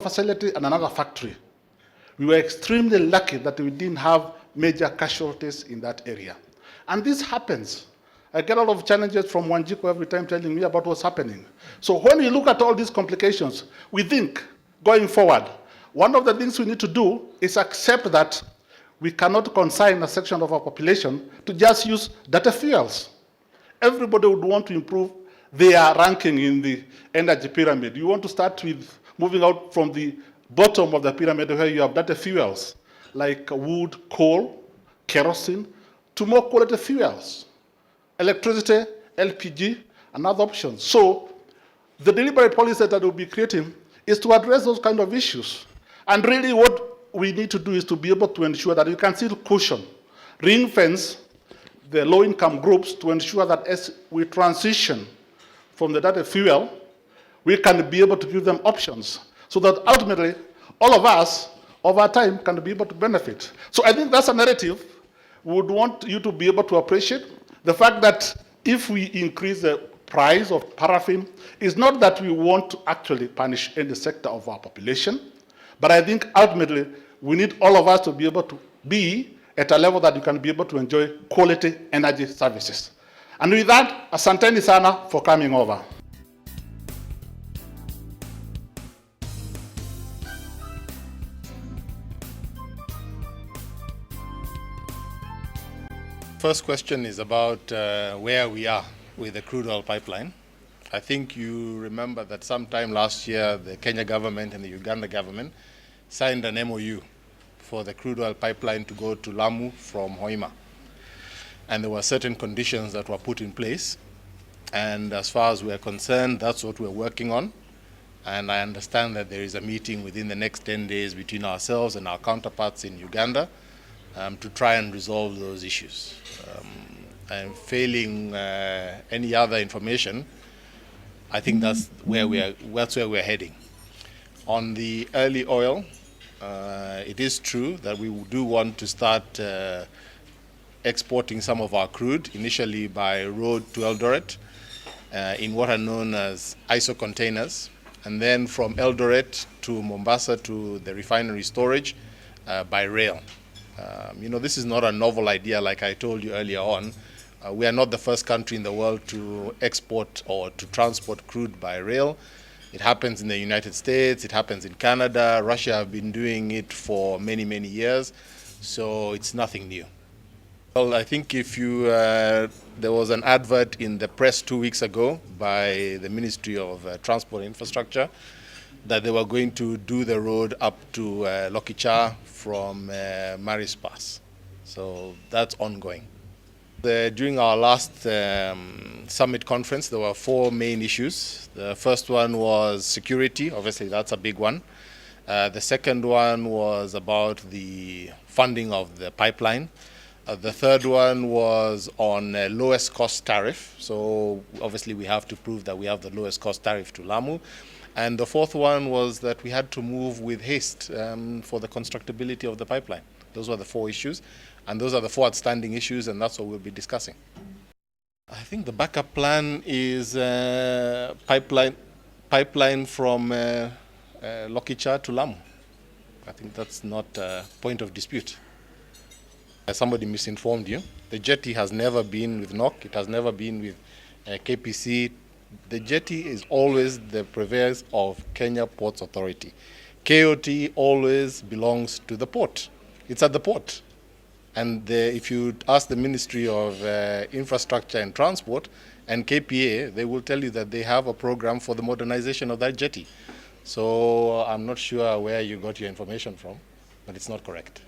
facility and another factory. We were extremely lucky that we didn't have major casualties in that area. And this happens. I get a lot of challenges from Wanjiko every time telling me about what's happening. So when we look at all these complications, we think, going forward, one of the things we need to do is accept that we cannot consign a section of our population to just use data fuels. Everybody would want to improve their ranking in the energy pyramid. You want to start with moving out from the bottom of the pyramid where you have data fuels like wood, coal, kerosene, to more quality fuels, electricity, LPG, and other options. So the deliberate policy that we'll be creating is to address those kind of issues. And really what we need to do is to be able to ensure that we can still cushion, ring fence the low-income groups to ensure that as we transition from the data fuel, we can be able to give them options so that ultimately all of us over time can be able to benefit. So I think that's a narrative we would want you to be able to appreciate. The fact that if we increase the price of paraffin, it's not that we want to actually punish any sector of our population, but I think ultimately we need all of us to be able to be at a level that you can be able to enjoy quality energy services. And with that, asanteni sana for coming over. First question is about where we are with the crude oil pipeline. I think you remember that sometime last year, the Kenya government and the Uganda government signed an MOU for the crude oil pipeline to go to Lamu from Hoima. And there were certain conditions that were put in place. And as far as we're concerned, that's what we're working on. And I understand that there is a meeting within the next 10 days between ourselves and our counterparts in Uganda to try and resolve those issues. And failing any other information, I think that's where we're heading. On the early oil, it is true that we do want to start exporting some of our crude, initially by road to Eldoret, in what are known as ISO containers, and then from Eldoret to Mombasa to the refinery storage by rail. This is not a novel idea like I told you earlier on. We are not the first country in the world to export or to transport crude by rail. It happens in the United States, it happens in Canada. Russia have been doing it for many, many years, so it's nothing new. Well, I think if you, there was an advert in the press 2 weeks ago by the Ministry of Transport and Infrastructure that they were going to do the road up to Lokicha from Maris Pass. So that's ongoing. During our last summit conference, there were 4 main issues. The first one was security. Obviously, that's a big one. The second one was about the funding of the pipeline. The third one was on lowest cost tariff. So obviously, we have to prove that we have the lowest cost tariff to Lamu. And the fourth one was that we had to move with haste for the constructability of the pipeline. Those were the 4 issues. And those are the 4 outstanding issues, and that's what we'll be discussing. I think the backup plan is pipeline from Lokicha to Lamu. I think that's not a point of dispute. Somebody misinformed you. The jetty has never been with NOC. It has never been with KPC. The jetty is always the purveyors of Kenya Ports Authority. KOT always belongs to the port. It's at the port. And if you ask the Ministry of Infrastructure and Transport and KPA, they will tell you that they have a program for the modernization of that jetty. So I'm not sure where you got your information from, but it's not correct.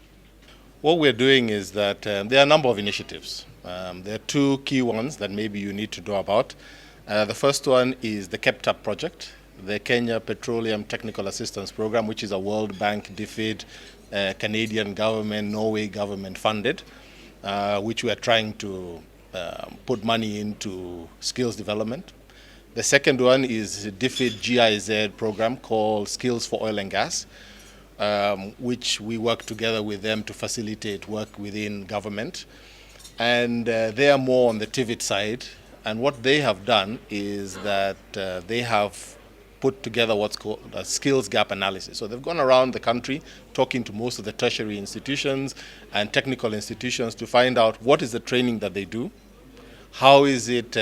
What we're doing is that there are a number of initiatives. There are 2 key ones that maybe you need to know about. The first one is the KEPTAP project, the Kenya Petroleum Technical Assistance Program, which is a World Bank, DFID, Canadian government, Norway government funded, which we are trying to put money into skills development. The second one is DFID GIZ program called Skills for Oil and Gas, which we work together with them to facilitate work within government. And they are more on the TVET side. And what they have done is that they have put together what's called a skills gap analysis. So they've gone around the country talking to most of the tertiary institutions and technical institutions to find out what is the training that they do, how is it,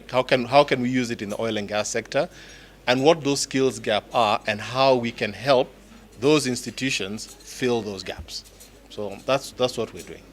how can we use it in the oil and gas sector, and what those skills gap are, and how we can help those institutions fill those gaps. So that's what we're doing.